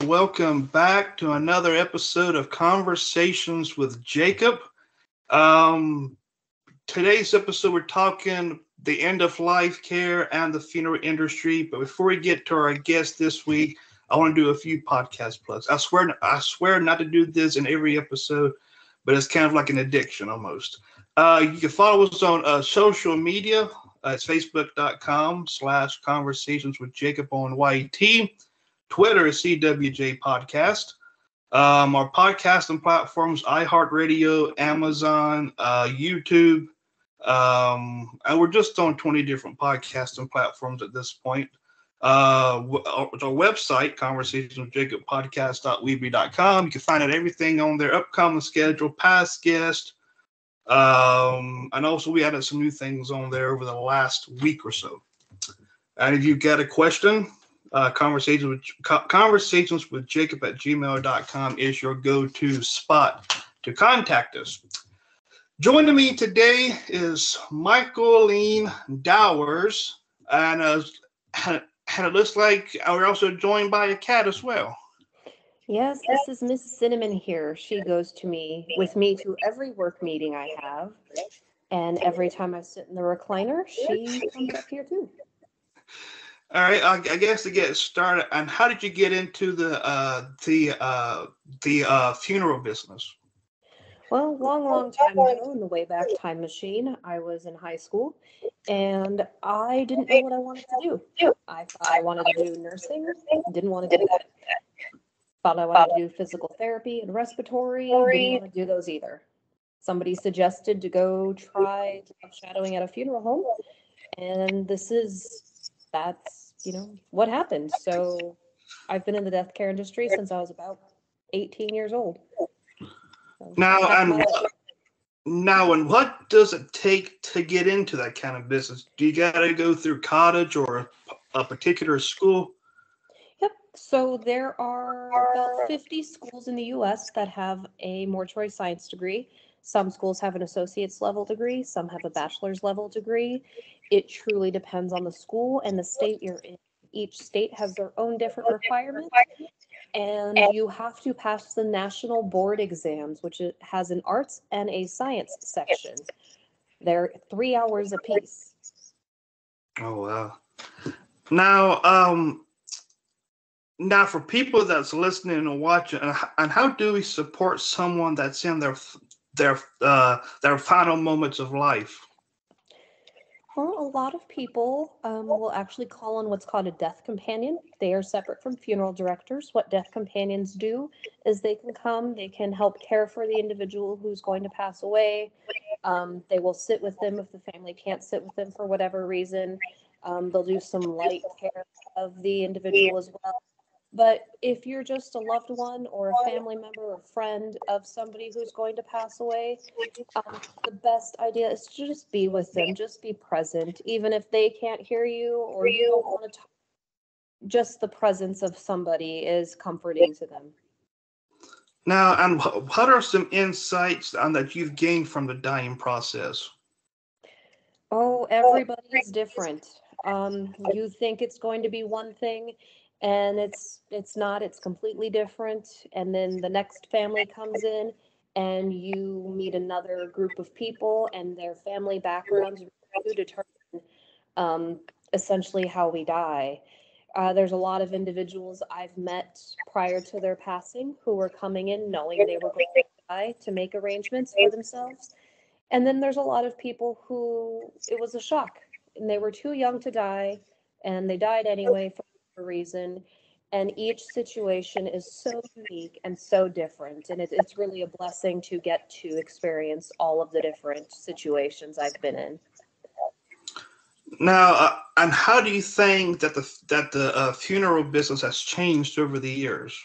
welcome back to another episode of Conversations with Jacob. Um, Today's episode, we're talking the end of life care and the funeral industry. But before we get to our guest this week, I want to do a few podcast plugs. I swear not to do this in every episode, but it's kind of like an addiction almost. You can follow us on social media. It's facebook.com/conversations with Jacob on YT. Twitter is CWJ Podcast. Our podcasting platforms, iHeartRadio, Amazon, YouTube. And we're just on 20 different podcasting platforms at this point. Our website, conversationswithjacobpodcast.weebly.com. You can find out everything on their upcoming schedule, past guests. And also we added some new things on there over the last week or so. And if you've got a question, conversations with Jacob at gmail.com is your go-to spot to contact us. Joining me today is Michaelene Dowers, and it looks like we're also joined by a cat as well. Yes, this is Miss Cinnamon here. She goes with me to every work meeting I have, and every time I sit in the recliner, she comes up here too. All right, I guess to get started, and how did you get into the funeral business? Well, long time ago, in the Wayback Time Machine, I was in high school, and I didn't know what I wanted to do. I thought I wanted to do nursing, didn't want to do that. Thought I wanted to do physical therapy and respiratory, didn't want to do those either. Somebody suggested to go try shadowing at a funeral home, and that's what happened. So I've been in the death care industry since I was about 18 years old. So Now, and what does it take to get into that kind of business? Do you got to go through college or a particular school? Yep. So there are about 50 schools in the U.S. that have a mortuary science degree. Some schools have an associate's level degree. Some have a bachelor's level degree. It truly depends on the school and the state you're in. Each state has their own different requirements. And you have to pass the national board exams, which has an arts and a science section. They're 3 hours apiece. Oh, wow. Now for people that's listening and watching, and how do we support someone that's in their final moments of life? Well, a lot of people will actually call on what's called a death companion. They are separate from funeral directors. What death companions do is they can help care for the individual who's going to pass away. They will sit with them if the family can't sit with them for whatever reason. They'll do some light care of the individual as well. But if you're just a loved one or a family member or friend of somebody who's going to pass away, the best idea is to just be with them, just be present, even if they can't hear you or you don't want to talk. Just the presence of somebody is comforting to them. Now, and what are some insights that you've gained from the dying process? Oh, everybody is different. You think it's going to be one thing, and it's not. It's completely different. And then the next family comes in, and you meet another group of people, and their family backgrounds really determine essentially how we die. There's a lot of individuals I've met prior to their passing who were coming in knowing they were going to die to make arrangements for themselves. And then there's a lot of people who it was a shock and they were too young to die and they died anyway for a reason. And each situation is so unique and so different. And it's really a blessing to get to experience all of the different situations I've been in. Now, and how do you think that the funeral business has changed over the years?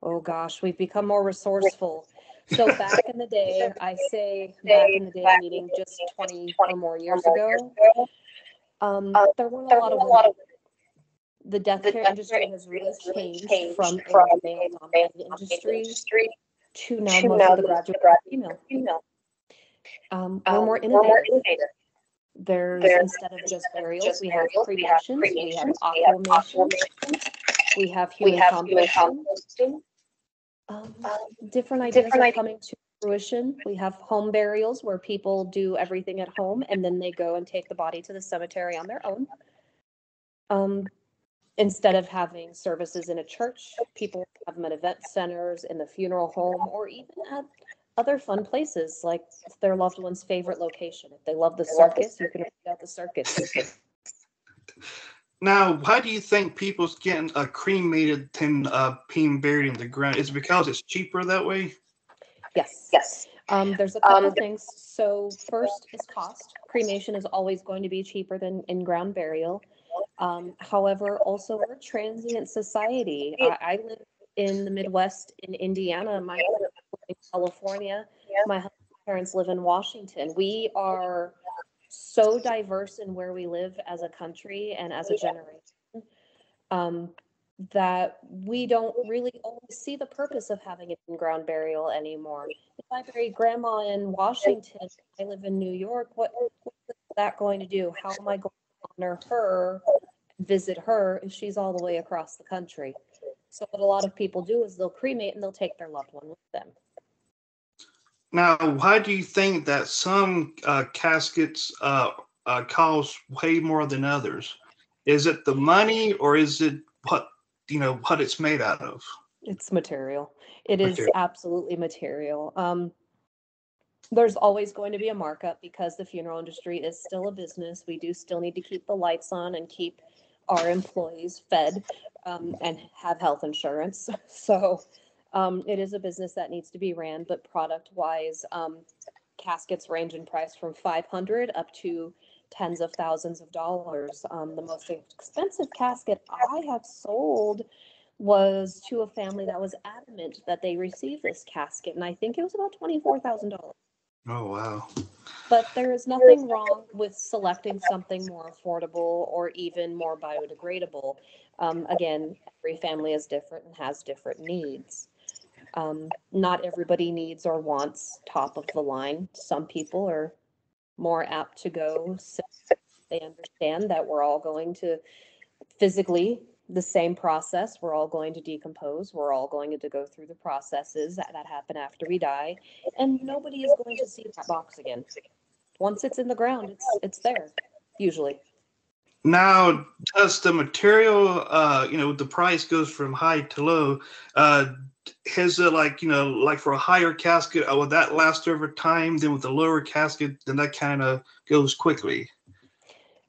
Oh gosh, we've become more resourceful. So back in the day, meaning just 20 or more years ago, there weren't a lot of women. The death care industry has really changed from a male-dominated industry to now most of the graduates are female. We're more innovative. There's, instead of just burials, we have cremations, we have aquamation, We have human composting. Um, Different ideas are coming to fruition. We have home burials where people do everything at home and then they go and take the body to the cemetery on their own. Instead of having services in a church, people have them at event centers, in the funeral home, or even at other fun places like their loved one's favorite location. If they love the circus, you can be at the circus. Now, why do you think people's getting cremated than being buried in the ground? Is it because it's cheaper that way? Yes. There's a couple things. So first is cost. Cremation is always going to be cheaper than in-ground burial. However, also we're a transient society. I live in the Midwest in Indiana. My parents live in California. My husband's parents live in Washington. We are so diverse in where we live as a country and as a generation, that we don't really always see the purpose of having an in-ground burial anymore. If I bury grandma in Washington, I live in New York, what is that going to do? How am I going to honor her, visit her if she's all the way across the country? So what a lot of people do is they'll cremate and they'll take their loved one with them. Now, why do you think that some caskets cost way more than others? Is it the money, or is it what it's made out of? It's material. It is Material. absolutely material. There's always going to be a markup because the funeral industry is still a business. We do still need to keep the lights on and keep our employees fed, and have health insurance. So it is a business that needs to be ran, but product wise, caskets range in price from 500 up to tens of thousands of dollars. The most expensive casket I have sold was to a family that was adamant that they receive this casket, and I think it was about $24,000. Oh, wow. But there is nothing wrong with selecting something more affordable or even more biodegradable. Again, every family is different and has different needs. Not everybody needs or wants top of the line. Some people are more apt to go since they understand that we're all going to physically the same process. We're all going to decompose. We're all going to go through the processes that happen after we die. And nobody is going to see that box again. Once it's in the ground, it's there, usually. Now, does the material, the price goes from high to low? Is it like for a higher casket, will that last over time? Then with the lower casket, then that kind of goes quickly.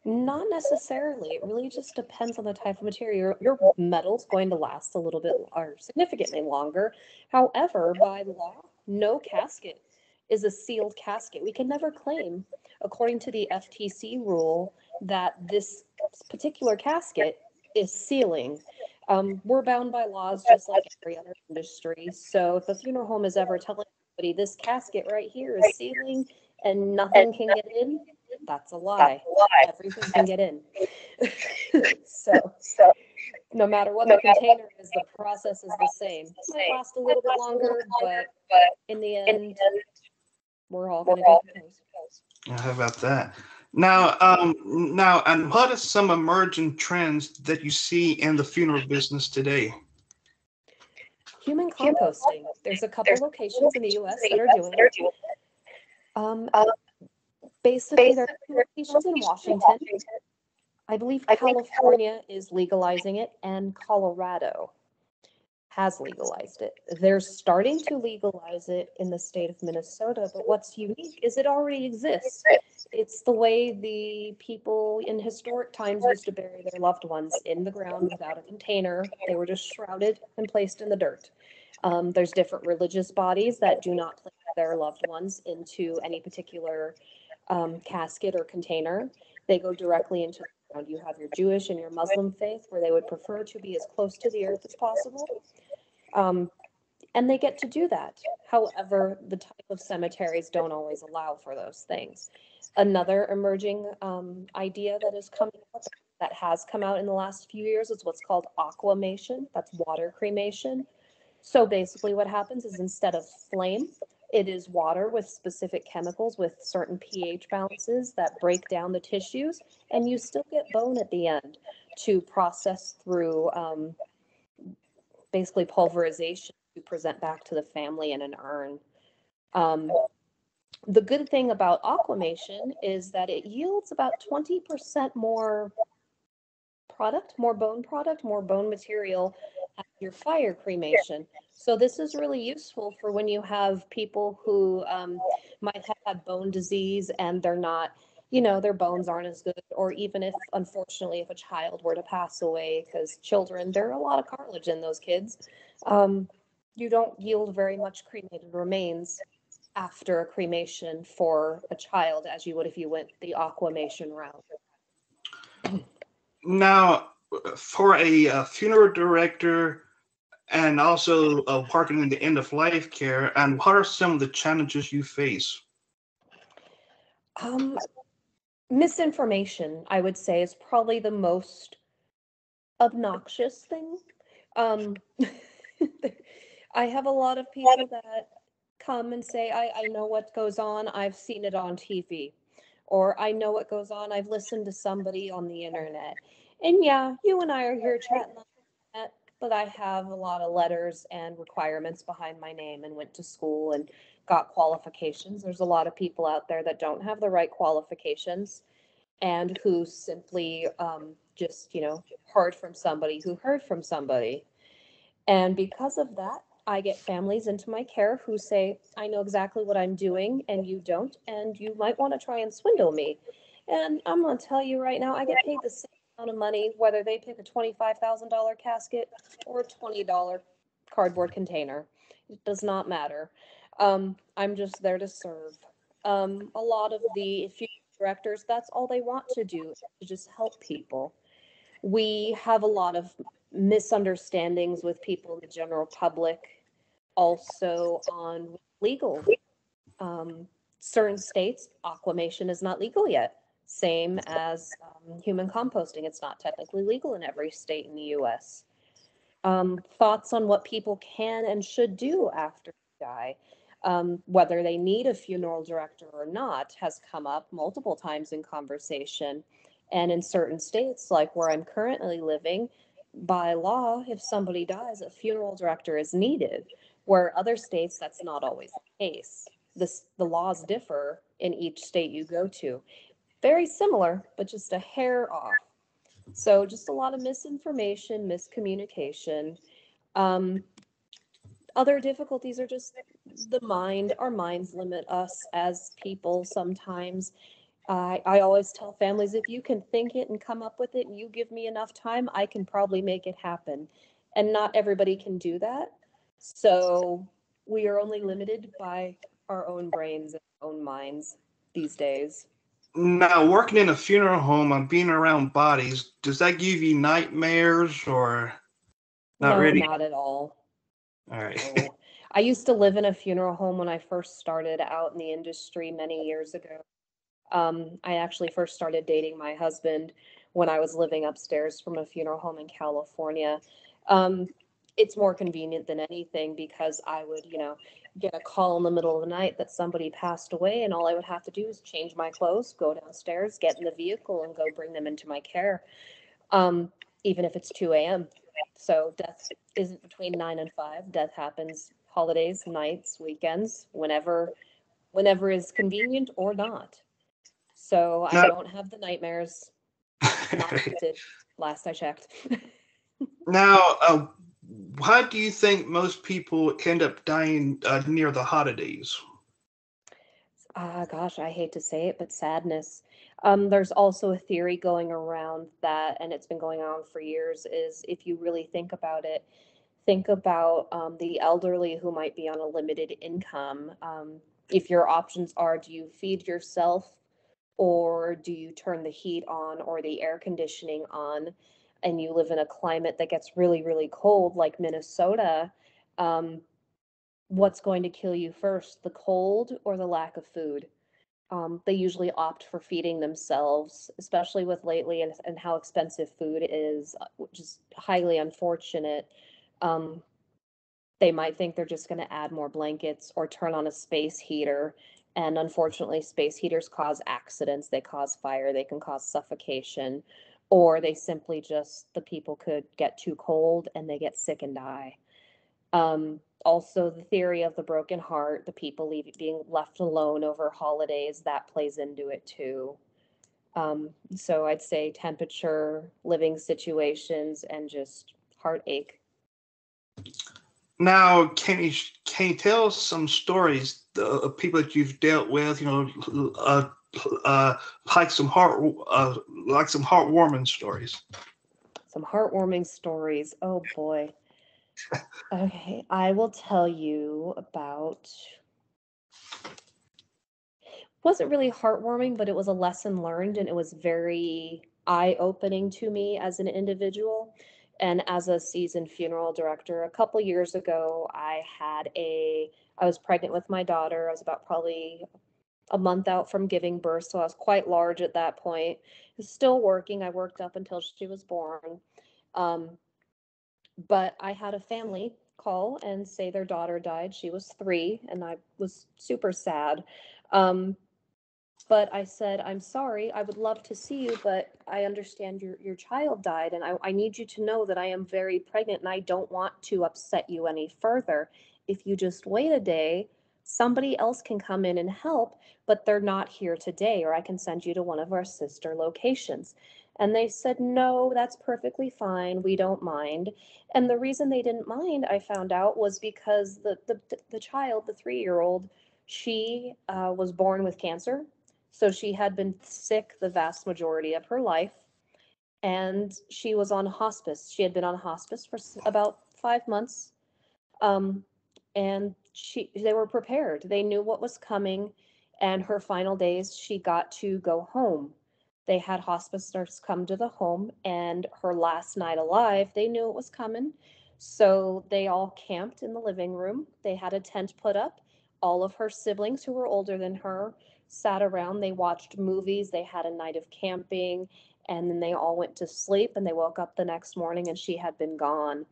Not necessarily. It really just depends on the type of material. Your metal's going to last a little bit or significantly longer. However, by law, no casket is a sealed casket. We can never claim, according to the FTC rule, that this particular casket is sealing. We're bound by laws just like every other industry. So if a funeral home is ever telling somebody this casket right here is sealing and nothing can get in, that's a lie. Everything can get in. So no matter what the container is, the process is the same. It might last a little bit longer, but in the end, we're all going to decompose. How about that? Now, and what are some emerging trends that you see in the funeral business today? Human composting. There's a couple locations in the U.S. that are doing it. Basically, there are 2 locations in Washington. I believe California is legalizing it, and Colorado has legalized it. They're starting to legalize it in the state of Minnesota, but what's unique is it already exists. It's the way the people in historic times used to bury their loved ones in the ground without a container. They were just shrouded and placed in the dirt. There's different religious bodies that do not place their loved ones into any particular casket or container. They go directly into the ground. You have your Jewish and your Muslim faith where they would prefer to be as close to the earth as possible. And they get to do that. However, the type of cemeteries don't always allow for those things. Another emerging idea that is coming up, that has come out in the last few years, is what's called aquamation. That's water cremation. So basically what happens is instead of flame, it is water with specific chemicals with certain pH balances that break down the tissues, and you still get bone at the end to process through basically pulverization to present back to the family in an urn. Um, the good thing about aquamation is that it yields about 20% more product, more bone material at your fire cremation. So this is really useful for when you have people who might have had bone disease and they're not, their bones aren't as good, or even if, unfortunately, if a child were to pass away, because children, there are a lot of cartilage in those kids, um, you don't yield very much cremated remains after a cremation for a child as you would if you went the aquamation route. Now, for a funeral director and also working in the end of life care, and what are some of the challenges you face? Um, Misinformation, I would say, is probably the most obnoxious thing. Um, I have a lot of people that come and say, I know what goes on, I've seen it on TV. Or I know what goes on, I've listened to somebody on the internet. And yeah, you and I are here chatting on the internet, but I have a lot of letters and requirements behind my name and went to school and got qualifications. There's a lot of people out there that don't have the right qualifications and who simply just, heard from somebody who heard from somebody. And because of that, I get families into my care who say, I know exactly what I'm doing and you don't, and you might want to try and swindle me. And I'm going to tell you right now, I get paid the same amount of money whether they pick a $25,000 casket or a $20 cardboard container. It does not matter. I'm just there to serve. A lot of the funeral directors, that's all they want to do, to just help people. We have a lot of misunderstandings with people in the general public, also on legal. Um, Certain states, aquamation is not legal yet, same as human composting. It's not technically legal in every state in the US. Thoughts on what people can and should do after they die. Whether they need a funeral director or not has come up multiple times in conversation. And in certain states, like where I'm currently living, by law, if somebody dies, a funeral director is needed. Where other states, that's not always the case. The laws differ in each state you go to. Very similar, but just a hair off. So just a lot of misinformation, miscommunication. Um, Other difficulties are just the mind. Our minds limit us as people sometimes. I always tell families, if you can think it and come up with it and you give me enough time, I can probably make it happen. And not everybody can do that. So we are only limited by our own brains and own minds these days. Now, working in a funeral home and being around bodies, does that give you nightmares or not No, really? not at all. All right. No. I used to live in a funeral home when I first started out in the industry many years ago. I actually first started dating my husband when I was living upstairs from a funeral home in California. Um, it's more convenient than anything because I would, get a call in the middle of the night that somebody passed away, and all I would have to do is change my clothes, go downstairs, get in the vehicle, and go bring them into my care, um, even if it's 2 a.m. So death isn't between 9 and 5. Death happens holidays, nights, weekends, whenever is convenient or not. So I Now, don't have the nightmares. Not did last I checked. now, why do you think most people end up dying near the holidays? Gosh, I hate to say it, but sadness. There's also a theory going around that, and it's been going on for years, is if you really think about it, think about the elderly who might be on a limited income. If your options are, do you feed yourself or do you turn the heat on or the air conditioning on, and you live in a climate that gets really, really cold, like Minnesota, um, what's going to kill you first, the cold or the lack of food? They usually opt for feeding themselves, especially with lately and how expensive food is, which is highly unfortunate. Um, they might think they're just going to add more blankets or turn on a space heater. And unfortunately, space heaters cause accidents, they cause fire, they can cause suffocation. or they simply just, the people could get too cold and they get sick and die. Also, the theory of the broken heart, the people being left alone over holidays, that plays into it too. So I'd say temperature, living situations, and just heartache. Now, can you tell some stories of people that you've dealt with? Like some like some heartwarming stories. Some heartwarming stories. Oh boy. Okay, I will tell you about, wasn't really heartwarming, but it was a lesson learned and it was very eye-opening to me as an individual and as a seasoned funeral director. A couple years ago, I was pregnant with my daughter. I was about probably a month out from giving birth, so I was quite large at that point. I was still working. I worked up until she was born. Um, but I had a family call and say their daughter died. She was 3, and I was super sad. Um, but I said, I'm sorry, I would love to see you, but I understand your child died, and I need you to know that I am very pregnant and I don't want to upset you any further. If you just wait a day, somebody else can come in and help, but they're not here today, or I can send you to one of our sister locations. And they said, no, that's perfectly fine. We don't mind. And the reason they didn't mind, I found out, was because the child, the 3-year-old, she was born with cancer, so she had been sick the vast majority of her life, and she was on hospice. She had been on hospice for about 5 months, um, and they were prepared. They knew what was coming, and her final days, she got to go home. They had hospice nurse come to the home, and her last night alive, they knew it was coming. So they all camped in the living room. They had a tent put up. All of her siblings who were older than her sat around. They watched movies. They had a night of camping, and then they all went to sleep, and they woke up the next morning and she had been gone.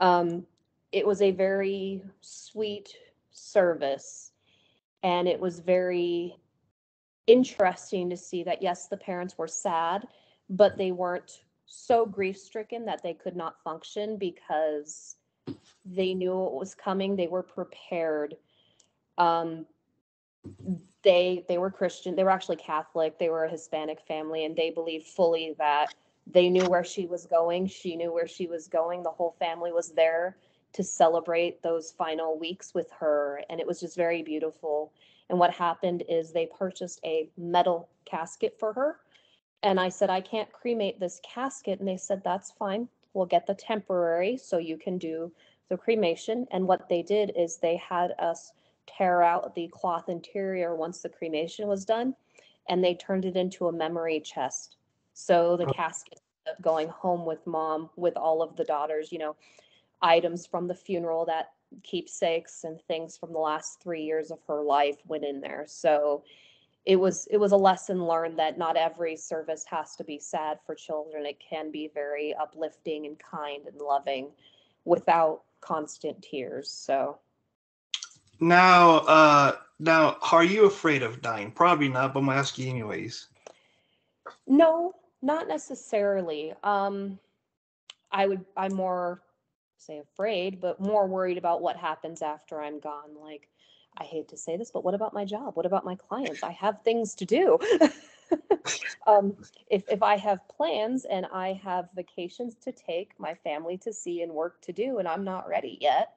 Um, it was a very sweet service, and it was very interesting to see that, yes, the parents were sad, but they weren't so grief stricken that they could not function because they knew what was coming. They were prepared. um, they were Christian. They were actually Catholic. They were a Hispanic family, and they believed fully that they knew where she was going. She knew where she was going. The whole family was there to celebrate those final weeks with her, and it was just very beautiful. And what happened is they purchased a metal casket for her, and I said, I can't cremate this casket. And they said, that's fine. We'll get the temporary so you can do the cremation. And what they did is they had us tear out the cloth interior once the cremation was done, and they turned it into a memory chest. So the casket ended up going home with mom, with all of the daughters, items from the funeral, that keepsakes and things from the last 3 years of her life went in there. So it was a lesson learned that not every service has to be sad for children. It can be very uplifting and kind and loving without constant tears. So Now, are you afraid of dying? Probably not, but I'm gonna ask you anyways. no, not necessarily. I'm more, say, afraid, but more worried about what happens after I'm gone. Like, I hate to say this, but what about my job? What about my clients? I have things to do. um, if I have plans and I have vacations to take, my family to see, and work to do, and I'm not ready yet,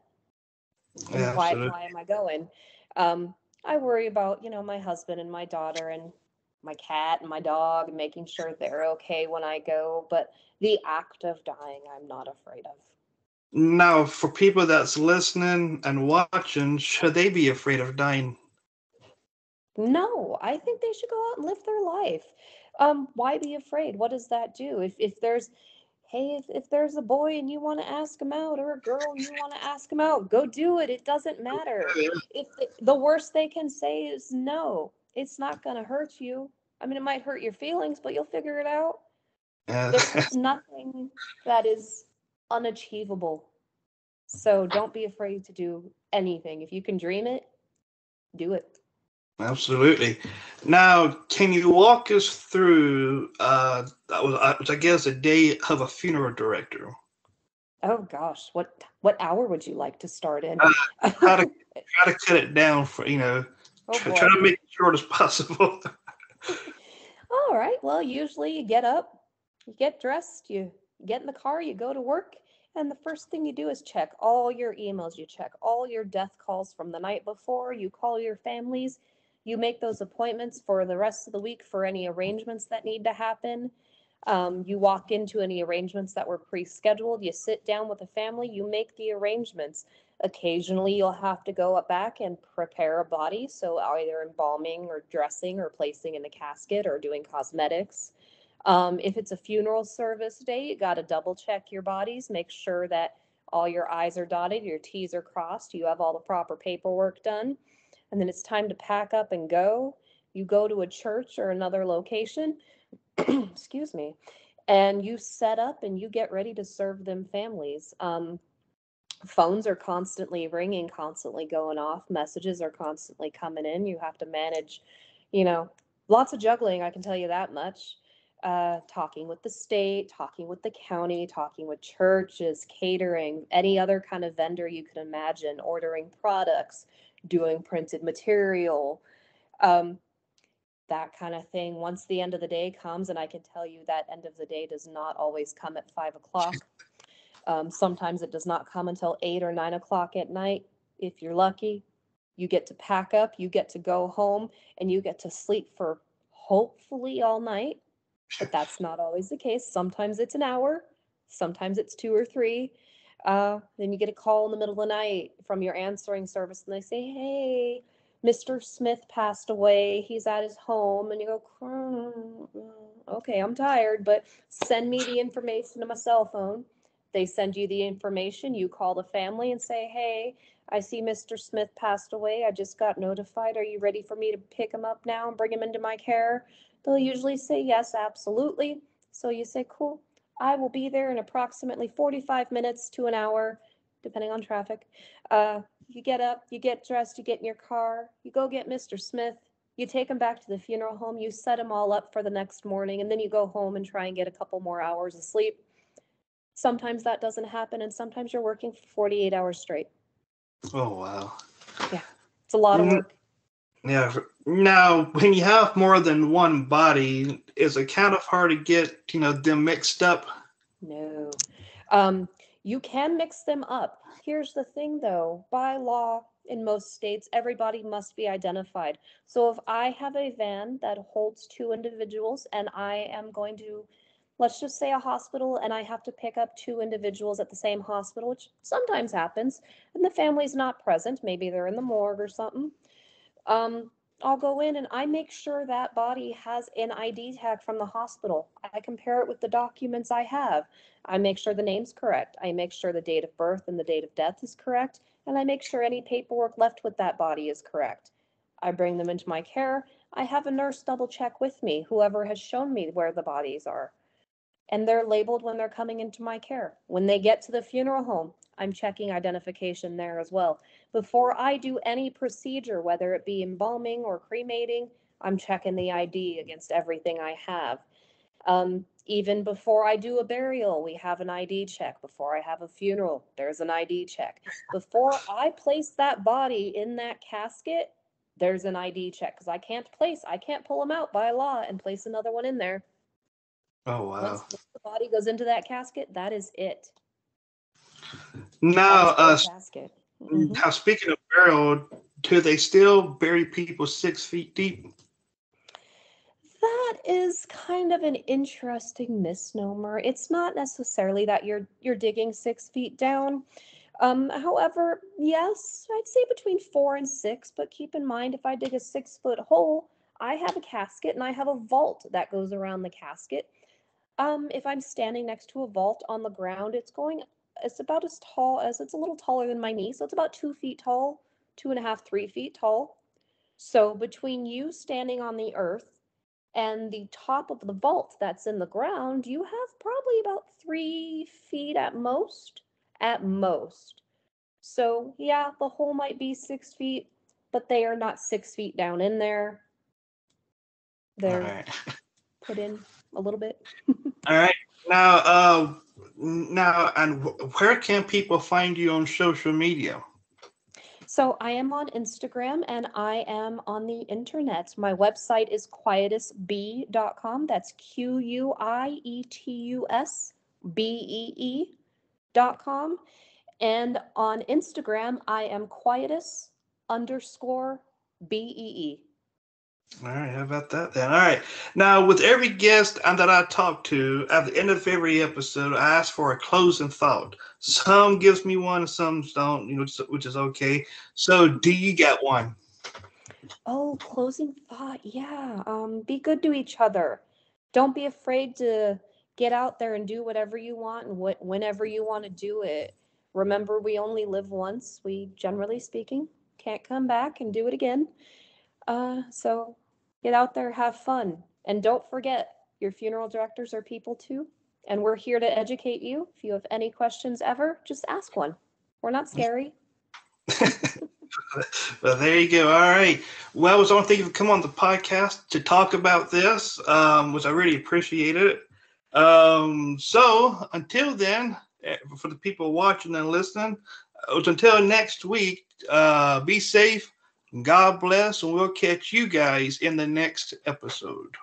then Yeah, why am I going? Um, I worry about, my husband and my daughter and my cat and my dog, and making sure they're okay when I go. But the act of dying, I'm not afraid of. now, for people that's listening and watching, should they be afraid of dying? No, I think they should go out and live their life. Why be afraid? What does that do? If there's, hey, if there's a boy and you want to ask him out, or a girl and you want to ask him out, go do it. It doesn't matter. If the worst they can say is no, it's not going to hurt you. I mean, it might hurt your feelings, but you'll figure it out. Uh, There's nothing that is unachievable. So don't be afraid to do anything. If you can dream it, do it. Absolutely. Now, can you walk us through which I guess a day of a funeral director? Oh gosh, what hour would you like to start in? Uh, try to try to cut it down for Oh try boy. to make it short as possible. All right. Well, usually you get up, you get dressed, you get in the car, you go to work, and the first thing you do is check all your emails. You check all your death calls from the night before, you call your families, you make those appointments for the rest of the week for any arrangements that need to happen. You walk into any arrangements that were pre-scheduled, you sit down with the family, you make the arrangements. Occasionally, you'll have to go up back and prepare a body, so either embalming or dressing or placing in the casket or doing cosmetics. If it's a funeral service day, you got to double check your bodies, make sure that all your I's are dotted, your T's are crossed, you have all the proper paperwork done, and then it's time to pack up and go. You go to a church or another location, excuse me, and you set up and you get ready to serve them families. Phones are constantly ringing, constantly going off, messages are constantly coming in. You have to manage, you know, lots of juggling, I can tell you that much. Talking with the state, talking with the county, talking with churches, catering, any other kind of vendor you can imagine, ordering products, doing printed material, um, that kind of thing. Once the end of the day comes, and I can tell you that end of the day does not always come at 5 o'clock. Sometimes it does not come until 8 or 9 o'clock at night. If you're lucky, you get to pack up, you get to go home, and you get to sleep for hopefully all night. But that's not always the case. Sometimes it's an hour, sometimes it's 2 or 3. Then you get a call in the middle of the night from your answering service, and they say, "Hey, Mr. Smith passed away. He's at his home." And you go, "Okay, I'm tired, but send me the information to my cell phone." They send you the information. You call the family and say, "Hey, I see Mr. Smith passed away. I just got notified. Are you ready for me to pick him up now and bring him into my care?" They'll usually say, "Yes, absolutely." So you say, "Cool. I will be there in approximately 45 minutes to an hour, depending on traffic." You get up, you get dressed, you get in your car, you go get Mr. Smith, you take him back to the funeral home, you set him all up for the next morning, and then you go home and try and get a couple more hours of sleep. Sometimes that doesn't happen, and sometimes you're working for 48 hours straight. Oh wow. Yeah, it's a lot of Mm, work. yeah. Now, when you have more than one body, is it kind of hard to get them mixed up? No. Um, you can mix them up. Here's the thing though, by law in most states, everybody must be identified. So if I have a van that holds two individuals and I am going to, let's just say a hospital, and I have to pick up two individuals at the same hospital, which sometimes happens, and the family's not present, maybe they're in the morgue or something. um, I'll go in and I make sure that body has an ID tag from the hospital. I compare it with the documents I have. I make sure the name's correct. I make sure the date of birth and the date of death is correct. And I make sure any paperwork left with that body is correct. I bring them into my care. I have a nurse double check with me, whoever has shown me where the bodies are, and they're labeled when they're coming into my care. When they get to the funeral home, I'm checking identification there as well. Before I do any procedure, whether it be embalming or cremating, I'm checking the ID against everything I have. Even before I do a burial, we have an ID check. Before I have a funeral, there's an ID check. Before I place that body in that casket, there's an ID check because I can't pull them out by law and place another one in there. Oh Once wow. the body goes into that casket, that is it. That Now, is their casket. Hmm. now speaking of burial, do they still bury people 6 feet deep? That is kind of an interesting misnomer. It's not necessarily that you're digging 6 feet down. However, yes, I'd say between 4 and 6. But keep in mind, if I dig a 6 foot hole, I have a casket and I have a vault that goes around the casket. If I'm standing next to a vault on the ground, it's about as tall as it's a little taller than my knee, so it's about 2 feet tall, 2.5, 3 feet tall. So between you standing on the earth and the top of the vault that's in the ground, you have probably about 3 feet at most. At most. So yeah, the hole might be 6 feet. but they are not 6 feet down in there. All They're right. put in a little bit. All right. Now, and where can people find you on social media? So I am on Instagram and I am on the internet. My website is quietusbee.com. That's QUIETUSBEE.com. And on Instagram, I am quietus_BEE. All right, how about that then? All right. Now, with every guest that I talk to, at the end of every episode, I ask for a closing thought. Some gives me one, some don't, which is okay. So, do you get one? Oh, closing thought. Yeah. Be good to each other. Don't be afraid to get out there and do whatever you want and whenever you want to do it. Remember, we only live once. We, generally speaking, can't come back and do it again. So get out there, have fun. And don't forget, your funeral directors are people too. And we're here to educate you. If you have any questions ever, just ask one. We're not scary. Well, there you go. All right. Well, I was on thinking of come on the podcast to talk about this, which I really appreciated it. So until then, for the people watching and listening, until next week, be safe. God bless, and we'll catch you guys in the next episode.